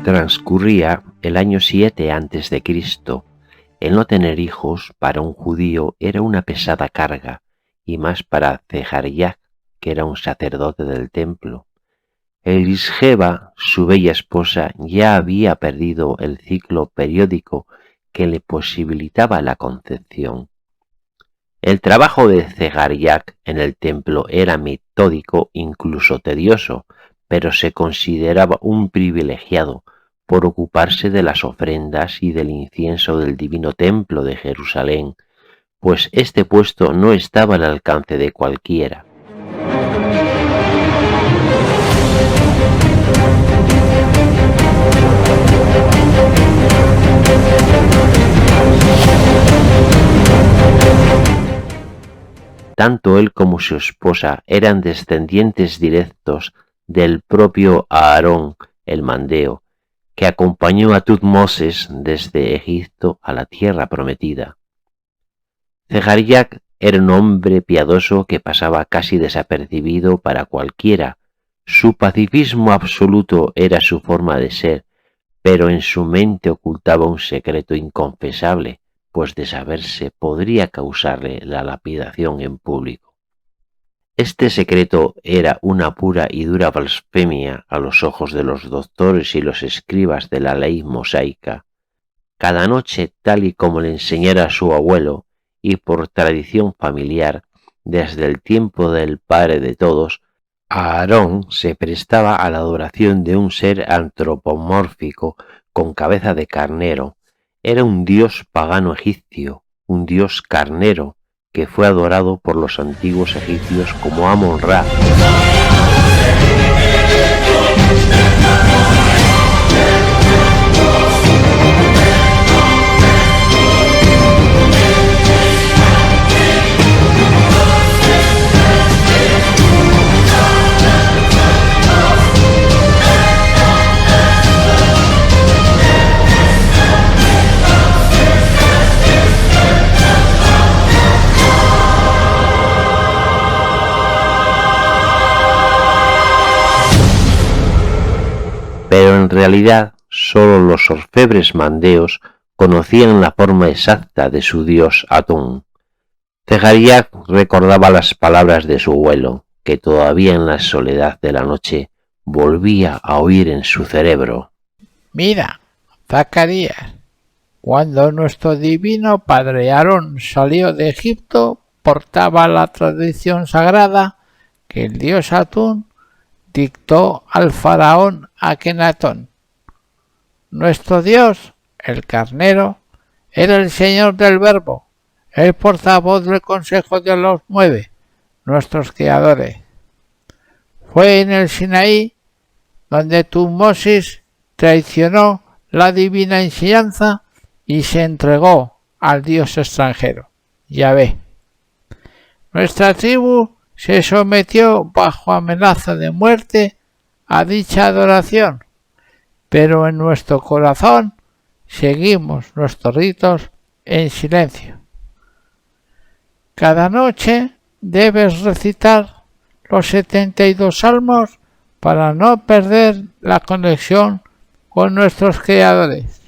Transcurría el año 7 a.C. El no tener hijos para un judío era una pesada carga, y más para Zechariah, que era un sacerdote del templo. Elisgeba, su bella esposa, ya había perdido el ciclo periódico que le posibilitaba la concepción. El trabajo de Zechariah en el templo era metódico, incluso tedioso, pero se consideraba un privilegiado por ocuparse de las ofrendas y del incienso del divino templo de Jerusalén, pues este puesto no estaba al alcance de cualquiera. Tanto él como su esposa eran descendientes directos del propio Aarón el mandeo, que acompañó a Tutmosis desde Egipto a la tierra prometida. Zechariah era un hombre piadoso que pasaba casi desapercibido para cualquiera. Su pacifismo absoluto era su forma de ser, pero en su mente ocultaba un secreto inconfesable, pues de saberse podría causarle la lapidación en público. Este secreto era una pura y dura blasfemia a los ojos de los doctores y los escribas de la ley mosaica. Cada noche, tal y como le enseñara su abuelo, y por tradición familiar, desde el tiempo del padre de todos, Aarón se prestaba a la adoración de un ser antropomórfico con cabeza de carnero. Era un dios pagano egipcio, un dios carnero, que fue adorado por los antiguos egipcios como Amon-Ra. Pero en realidad sólo los orfebres mandeos conocían la forma exacta de su dios Atún. Zechariah recordaba las palabras de su abuelo, que todavía en la soledad de la noche volvía a oír en su cerebro. Mira, Zacarías, cuando nuestro divino padre Aarón salió de Egipto, portaba la tradición sagrada que el dios Atún dictó al faraón Akenatón. Nuestro Dios, el carnero, era el Señor del Verbo, el portavoz del Consejo de los 9, nuestros creadores. Fue en el Sinaí donde Tutmosis traicionó la divina enseñanza y se entregó al Dios extranjero, Yahvé. Nuestra tribu se sometió bajo amenaza de muerte a dicha adoración, pero en nuestro corazón seguimos nuestros ritos en silencio. Cada noche debes recitar los 72 salmos para no perder la conexión con nuestros creadores.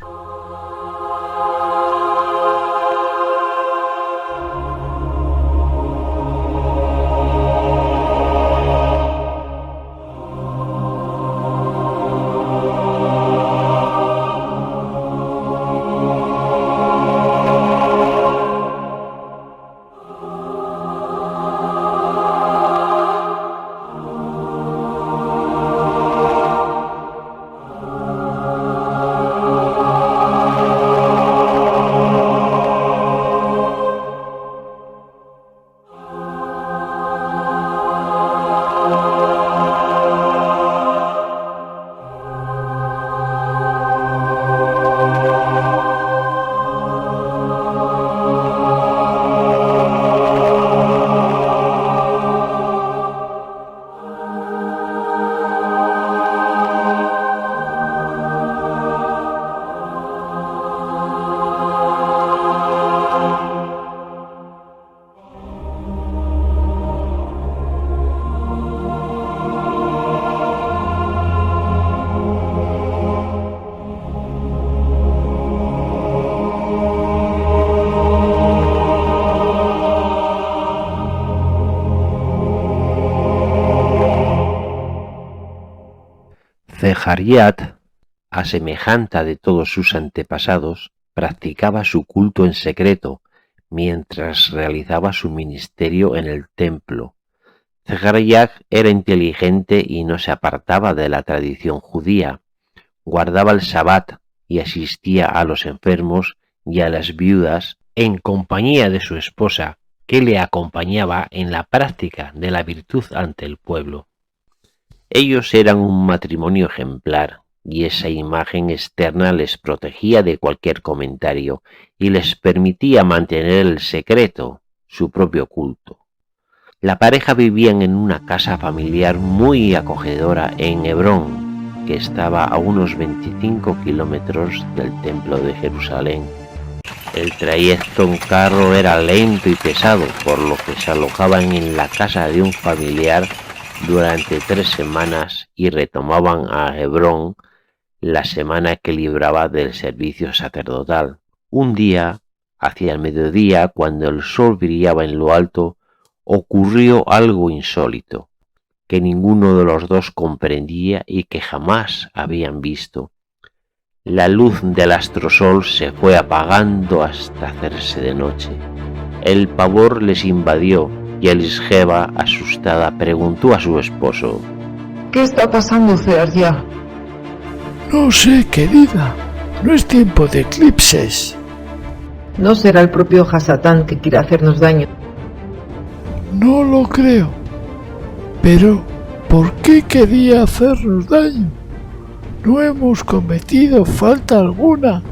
Zehariah, a semejanza de todos sus antepasados, practicaba su culto en secreto mientras realizaba su ministerio en el templo. Zehariah era inteligente y no se apartaba de la tradición judía. Guardaba el Sabbat y asistía a los enfermos y a las viudas en compañía de su esposa, que le acompañaba en la práctica de la virtud ante el pueblo. Ellos eran un matrimonio ejemplar, y esa imagen externa les protegía de cualquier comentario y les permitía mantener el secreto, su propio culto. La pareja vivían en una casa familiar muy acogedora en Hebrón, que estaba a unos 25 kilómetros del templo de Jerusalén. El trayecto en carro era lento y pesado, por lo que se alojaban en la casa de un familiar durante 3 semanas y retomaban a Hebrón la semana que libraba del servicio sacerdotal. Un día, hacia el mediodía, cuando el sol brillaba en lo alto, ocurrió algo insólito, que ninguno de los dos comprendía y que jamás habían visto. La luz del astrosol se fue apagando hasta hacerse de noche. El pavor les invadió y Elisheba, asustada, preguntó a su esposo: ¿Qué está pasando, Zehariah? No sé, querida, no es tiempo de eclipses. ¿No será el propio Hasatán que quiere hacernos daño? No lo creo. Pero, ¿por qué quería hacernos daño? No hemos cometido falta alguna.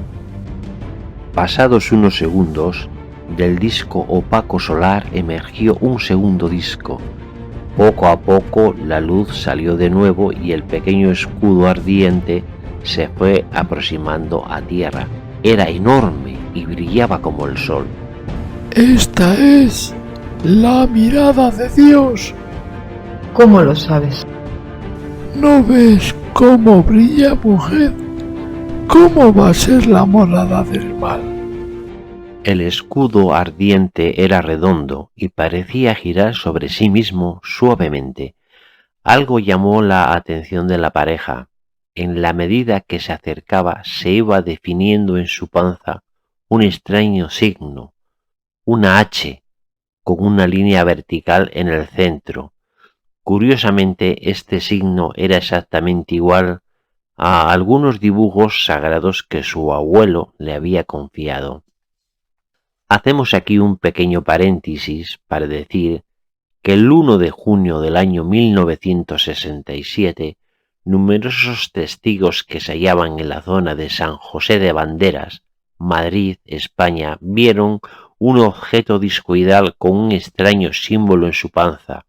Pasados unos segundos, del disco opaco solar emergió un segundo disco. Poco a poco la luz salió de nuevo y el pequeño escudo ardiente se fue aproximando a tierra. Era enorme y brillaba como el sol. Esta es la mirada de Dios. ¿Cómo lo sabes? ¿No ves cómo brilla, mujer? ¿Cómo va a ser la morada del mal? El escudo ardiente era redondo y parecía girar sobre sí mismo suavemente. Algo llamó la atención de la pareja. En la medida que se acercaba, se iba definiendo en su panza un extraño signo, una H, con una línea vertical en el centro. Curiosamente, este signo era exactamente igual a algunos dibujos sagrados que su abuelo le había confiado. Hacemos aquí un pequeño paréntesis para decir que el 1 de junio del año 1967, numerosos testigos que se hallaban en la zona de San José de Banderas, Madrid, España, vieron un objeto discoidal con un extraño símbolo en su panza.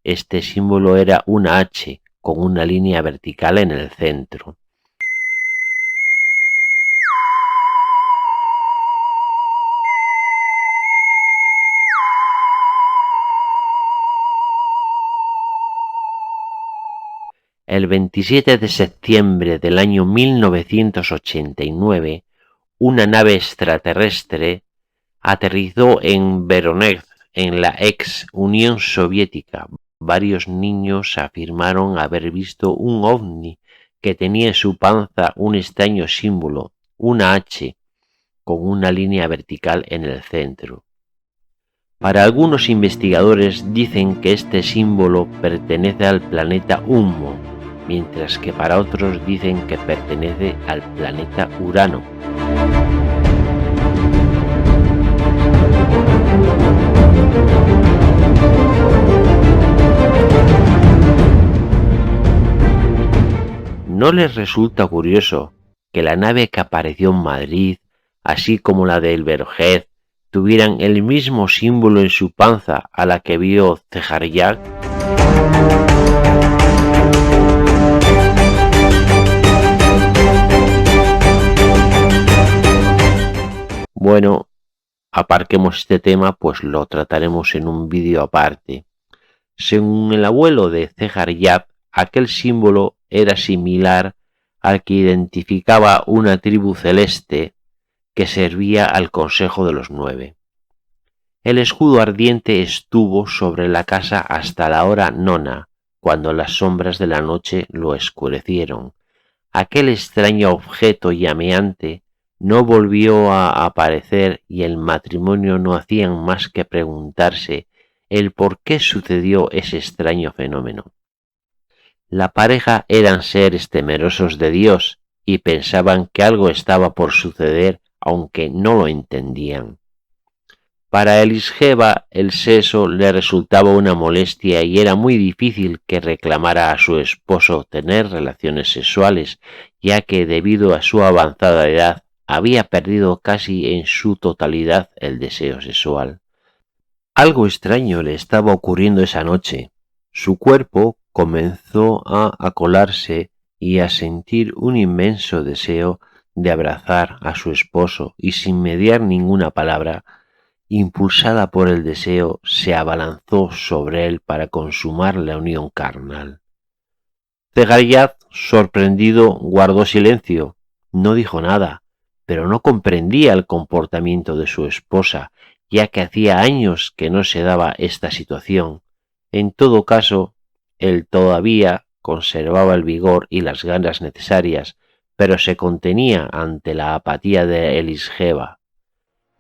Este símbolo era una H con una línea vertical en el centro. El 27 de septiembre del año 1989, una nave extraterrestre aterrizó en Voronezh, en la ex Unión Soviética. Varios niños afirmaron haber visto un ovni que tenía en su panza un extraño símbolo, una H, con una línea vertical en el centro. Para algunos investigadores dicen que este símbolo pertenece al planeta Humo, mientras que para otros dicen que pertenece al planeta Urano. ¿No les resulta curioso que la nave que apareció en Madrid, así como la del Voronezh, tuvieran el mismo símbolo en su panza a la que vio Zehariah? Bueno, aparquemos este tema, pues lo trataremos en un vídeo aparte. Según el abuelo de Zehariah, aquel símbolo era similar al que identificaba una tribu celeste que servía al Consejo de los Nueve. El escudo ardiente estuvo sobre la casa hasta la hora nona, cuando las sombras de la noche lo oscurecieron. aquel extraño objeto llameante no volvió a aparecer y el matrimonio no hacían más que preguntarse el por qué sucedió ese extraño fenómeno. La pareja eran seres temerosos de Dios y pensaban que algo estaba por suceder, aunque no lo entendían. Para Elisheba el sexo le resultaba una molestia y era muy difícil que reclamara a su esposo tener relaciones sexuales, ya que debido a su avanzada edad había perdido casi en su totalidad el deseo sexual. Algo extraño le estaba ocurriendo esa noche. Su cuerpo comenzó a acolarse y a sentir un inmenso deseo de abrazar a su esposo y sin mediar ninguna palabra, impulsada por el deseo, se abalanzó sobre él para consumar la unión carnal. Zecharyah, sorprendido, guardó silencio, no dijo nada, pero no comprendía el comportamiento de su esposa, ya que hacía años que no se daba esta situación. En todo caso, él todavía conservaba el vigor y las ganas necesarias, pero se contenía ante la apatía de Elisheba.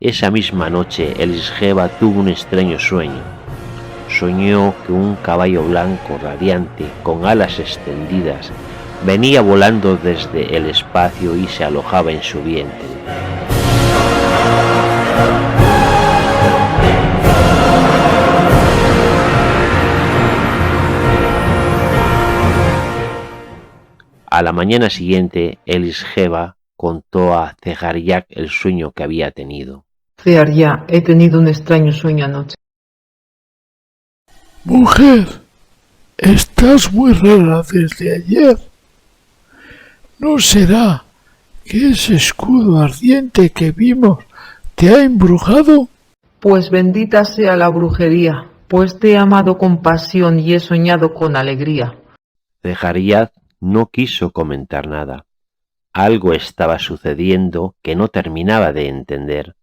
Esa misma noche Elisheba tuvo un extraño sueño. Soñó que un caballo blanco radiante con alas extendidas venía volando desde el espacio y se alojaba en su vientre. A la mañana siguiente, Elisheba contó a Zecharyah el sueño que había tenido. Zecharyah, he tenido un extraño sueño anoche. Mujer, estás muy rara desde ayer. ¿No será que ese escudo ardiente que vimos te ha embrujado? Pues bendita sea la brujería, pues te he amado con pasión y he soñado con alegría. Zecharyah no quiso comentar nada. Algo estaba sucediendo que no terminaba de entender.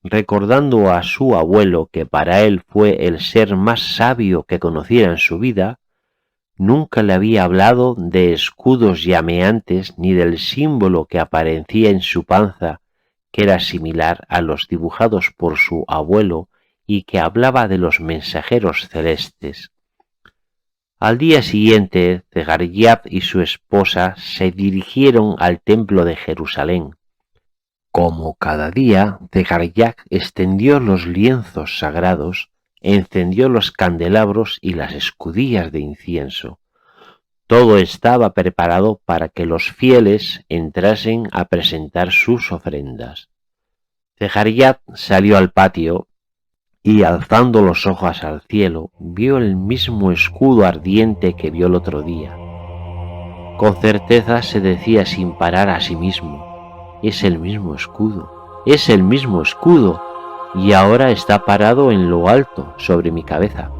Recordando a su abuelo, que para él fue el ser más sabio que conociera en su vida, nunca le había hablado de escudos llameantes ni del símbolo que aparecía en su panza, que era similar a los dibujados por su abuelo y que hablaba de los mensajeros celestes. Al día siguiente, Zecharyah y su esposa se dirigieron al templo de Jerusalén. Como cada día, Zecharyah extendió los lienzos sagrados, encendió los candelabros y las escudillas de incienso. Todo estaba preparado para que los fieles entrasen a presentar sus ofrendas. Zecharyah salió al patio y, alzando los ojos al cielo, vio el mismo escudo ardiente que vio el otro día. Con certeza se decía sin parar a sí mismo: es el mismo escudo, es el mismo escudo, y ahora está parado en lo alto, sobre mi cabeza.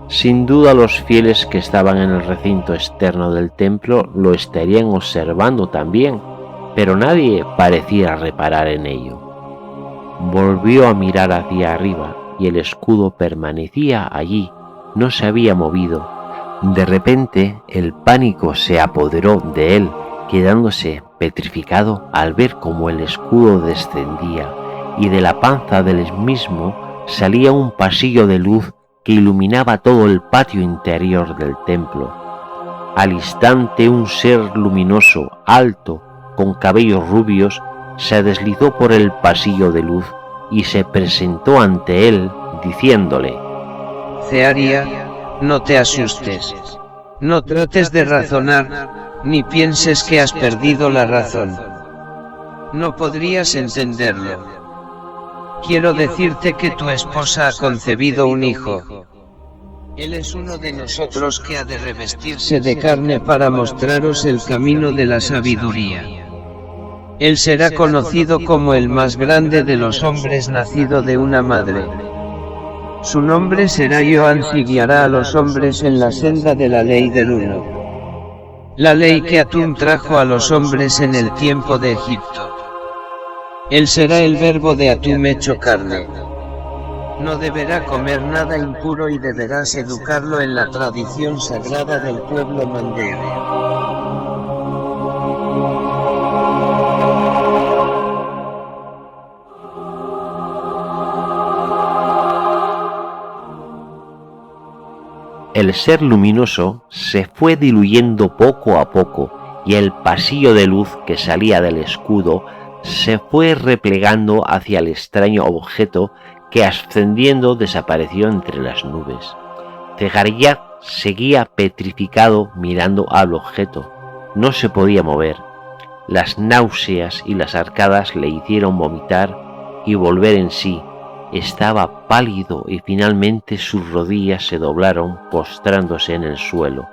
Sin duda los fieles que estaban en el recinto externo del templo lo estarían observando también, pero nadie parecía reparar en ello. Volvió a mirar hacia arriba y el escudo permanecía allí, no se había movido. De repente el pánico se apoderó de él, quedándose petrificado al ver cómo el escudo descendía y de la panza del mismo salía un pasillo de luz que iluminaba todo el patio interior del templo. Al instante un ser luminoso, alto, con cabellos rubios, se deslizó por el pasillo de luz y se presentó ante él, diciéndole: Zecharyah, no te asustes, no trates de razonar, ni pienses que has perdido la razón. No podrías entenderlo. Quiero decirte que tu esposa ha concebido un hijo. Él es uno de nosotros que ha de revestirse de carne para mostraros el camino de la sabiduría. Él será conocido como el más grande de los hombres nacido de una madre. Su nombre será Joan y guiará a los hombres en la senda de la ley del Uno. La ley que Atún trajo a los hombres en el tiempo de Egipto. Él será el verbo de Atún hecho carne. No deberá comer nada impuro y deberás educarlo en la tradición sagrada del pueblo mandeo. El ser luminoso se fue diluyendo poco a poco y el pasillo de luz que salía del escudo se fue replegando hacia el extraño objeto que ascendiendo desapareció entre las nubes. Zeharia seguía petrificado mirando al objeto. No se podía mover. Las náuseas y las arcadas le hicieron vomitar y volver en sí. Estaba pálido y finalmente sus rodillas se doblaron postrándose en el suelo.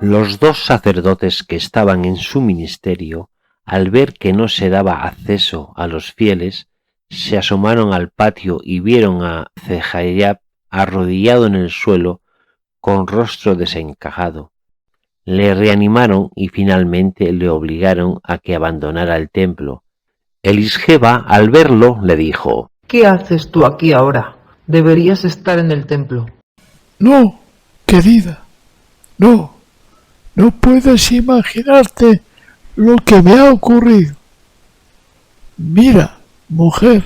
Los dos sacerdotes que estaban en su ministerio, al ver que no se daba acceso a los fieles, se asomaron al patio y vieron a Zeharia arrodillado en el suelo con rostro desencajado. Le reanimaron y finalmente le obligaron a que abandonara el templo. Elisheba, al verlo, le dijo: ¿Qué haces tú aquí ahora? Deberías estar en el templo. No, querida, no puedes imaginarte lo que me ha ocurrido. Mira, mujer,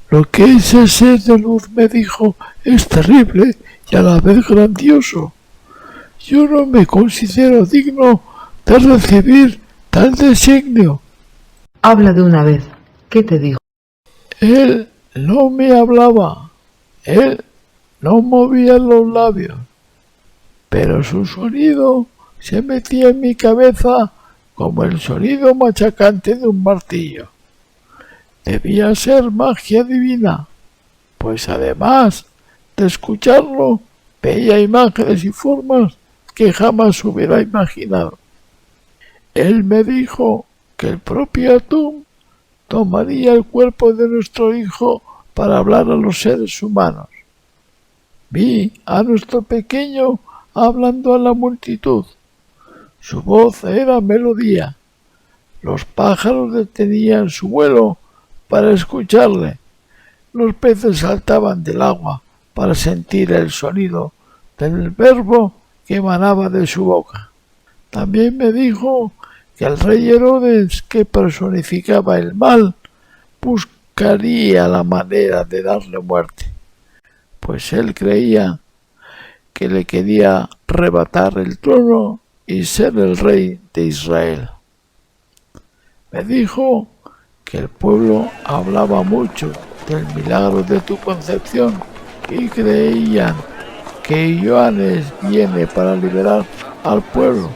lo que ese ser de luz me dijo es terrible y a la vez grandioso. Yo no me considero digno de recibir tal designio. Habla de una vez. ¿Qué te dijo? Él no me hablaba, él no movía los labios, pero su sonido se metía en mi cabeza como el sonido machacante de un martillo. Debía ser magia divina, pues además de escucharlo, veía imágenes y formas que jamás hubiera imaginado. Él me dijo que el propio Atum tomaría el cuerpo de nuestro hijo para hablar a los seres humanos. Vi a nuestro pequeño hablando a la multitud. Su voz era melodía. Los pájaros detenían su vuelo para escucharle. Los peces saltaban del agua para sentir el sonido del verbo que emanaba de su boca. También me dijo que el rey Herodes, que personificaba el mal, buscaría la manera de darle muerte, pues él creía que le quería arrebatar el trono y ser el rey de Israel. Me dijo que el pueblo hablaba mucho del milagro de tu concepción y creían que Johannes viene para liberar al pueblo.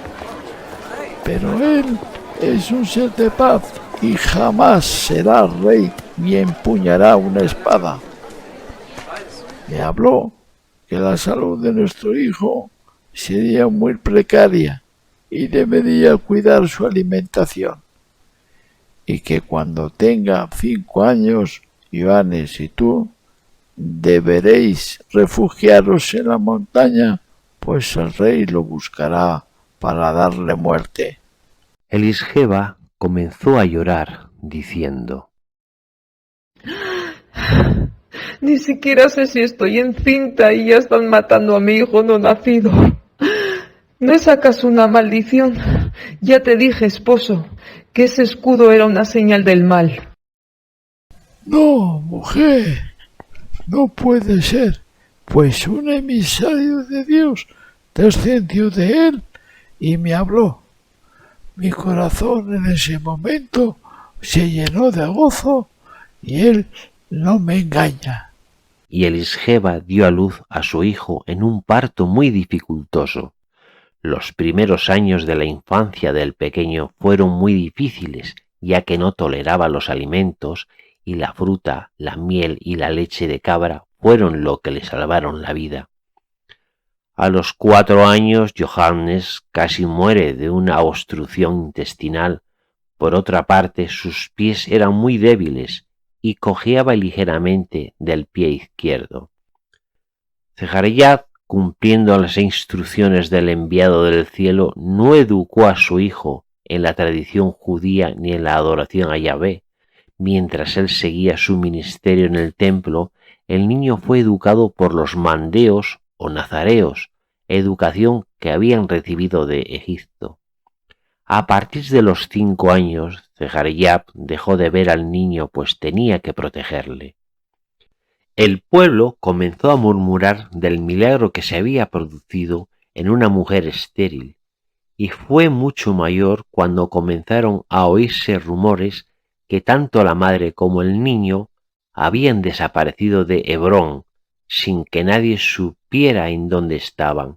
Pero él es un ser de paz y jamás será rey ni empuñará una espada. Me habló que la salud de nuestro hijo sería muy precaria y debería cuidar su alimentación, y que cuando tenga 5 años, Johannes y tú deberéis refugiaros en la montaña, pues el rey lo buscará para darle muerte. Elisheba comenzó a llorar, diciendo: Ni siquiera sé si estoy encinta y ya están matando a mi hijo no nacido. ¿No es acaso una maldición? Ya te dije, esposo, que ese escudo era una señal del mal. No, mujer, no puede ser, pues un emisario de Dios descendió de él y me habló. Mi corazón en ese momento se llenó de gozo y él no me engaña. Y Elisheba dio a luz a su hijo en un parto muy dificultoso. Los primeros años de la infancia del pequeño fueron muy difíciles, ya que no toleraba los alimentos y la fruta, la miel y la leche de cabra fueron lo que le salvaron la vida. A los 4 años, Johannes casi muere de una obstrucción intestinal. Por otra parte, sus pies eran muy débiles y cojeaba ligeramente del pie izquierdo. Zeharia, cumpliendo las instrucciones del enviado del cielo, no educó a su hijo en la tradición judía ni en la adoración a Yahvé. Mientras él seguía su ministerio en el templo, el niño fue educado por los mandeos o nazareos, educación que habían recibido de Egipto. A partir de los 5 años, Zeharia dejó de ver al niño, pues tenía que protegerle. El pueblo comenzó a murmurar del milagro que se había producido en una mujer estéril, y fue mucho mayor cuando comenzaron a oírse rumores que tanto la madre como el niño habían desaparecido de Hebrón, sin que nadie supiera en dónde estaban.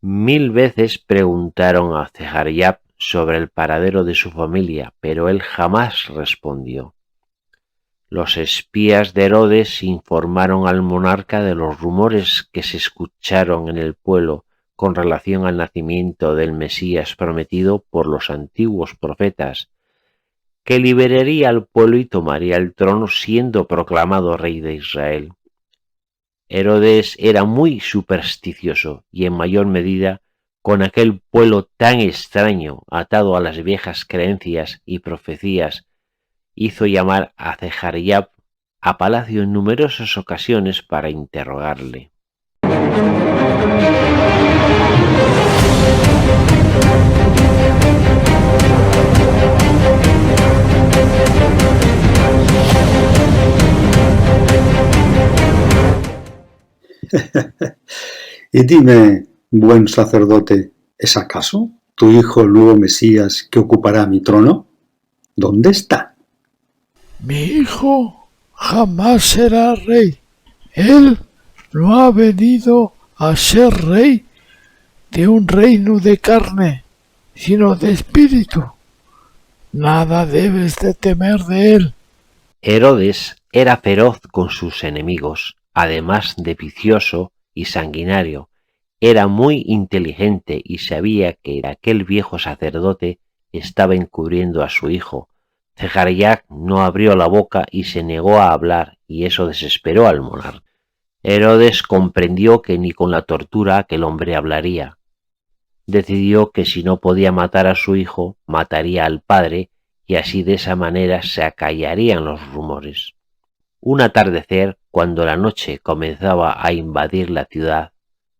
1000 veces preguntaron a Zechariah sobre el paradero de su familia, pero él jamás respondió. Los espías de Herodes informaron al monarca de los rumores que se escucharon en el pueblo con relación al nacimiento del Mesías prometido por los antiguos profetas, que liberaría al pueblo y tomaría el trono siendo proclamado rey de Israel. Herodes era muy supersticioso y en mayor medida con aquel pueblo tan extraño, atado a las viejas creencias y profecías, hizo llamar a Zechariah a palacio en numerosas ocasiones para interrogarle. Y dime, buen sacerdote, ¿es acaso tu hijo el nuevo Mesías que ocupará mi trono? ¿Dónde está? Mi hijo jamás será rey. Él no ha venido a ser rey de un reino de carne, sino de espíritu. Nada debes de temer de él. Herodes era feroz con sus enemigos, además de vicioso y sanguinario. Era muy inteligente y sabía que aquel viejo sacerdote estaba encubriendo a su hijo. Zechariah no abrió la boca y se negó a hablar, y eso desesperó al monarca. Herodes comprendió que ni con la tortura aquel hombre hablaría. Decidió que si no podía matar a su hijo, mataría al padre, y así de esa manera se acallarían los rumores. Un atardecer, cuando la noche comenzaba a invadir la ciudad,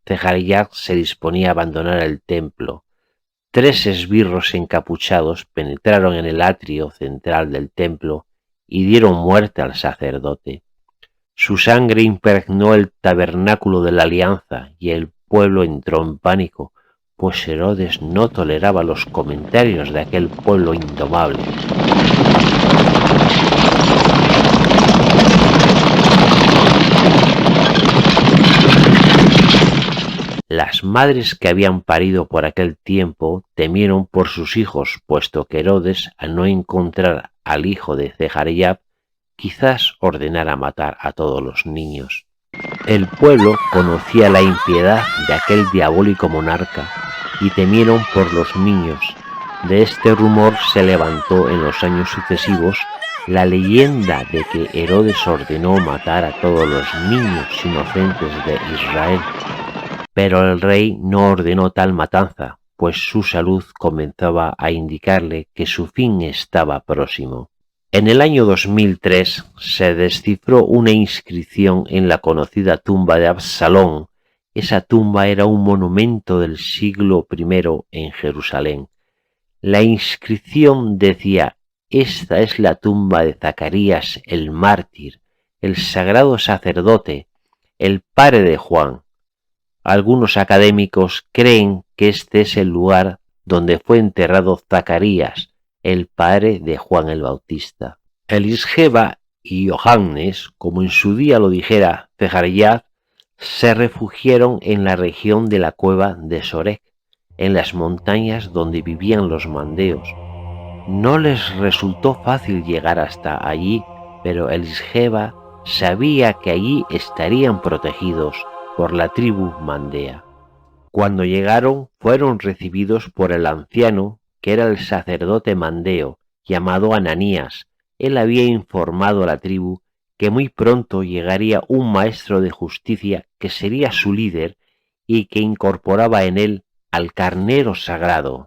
Zechariah se disponía a abandonar el templo. 3 esbirros encapuchados penetraron en el atrio central del templo y dieron muerte al sacerdote. Su sangre impregnó el tabernáculo de la alianza y el pueblo entró en pánico, pues Herodes no toleraba los comentarios de aquel pueblo indomable. Las madres que habían parido por aquel tiempo temieron por sus hijos, puesto que Herodes, al no encontrar al hijo de Zechariah, quizás ordenara matar a todos los niños. El pueblo conocía la impiedad de aquel diabólico monarca y temieron por los niños. De este rumor se levantó en los años sucesivos la leyenda de que Herodes ordenó matar a todos los niños inocentes de Israel. Pero el rey no ordenó tal matanza, pues su salud comenzaba a indicarle que su fin estaba próximo. En el año 2003 se descifró una inscripción en la conocida tumba de Absalón. Esa tumba era un monumento del siglo I en Jerusalén. La inscripción decía: «Esta es la tumba de Zacarías el mártir, el sagrado sacerdote, el padre de Juan». Algunos académicos creen que este es el lugar donde fue enterrado Zacarías, el padre de Juan el Bautista. Elisgeba y Johannes, como en su día lo dijera Zechariah, se refugiaron en la región de la cueva de Sorek, en las montañas donde vivían los mandeos. No les resultó fácil llegar hasta allí, pero Elisgeba sabía que allí estarían protegidos por la tribu mandea. Cuando llegaron, fueron recibidos por el anciano, que era el sacerdote mandeo, llamado Ananías. Él había informado a la tribu que muy pronto llegaría un maestro de justicia que sería su líder y que incorporaba en él al carnero sagrado.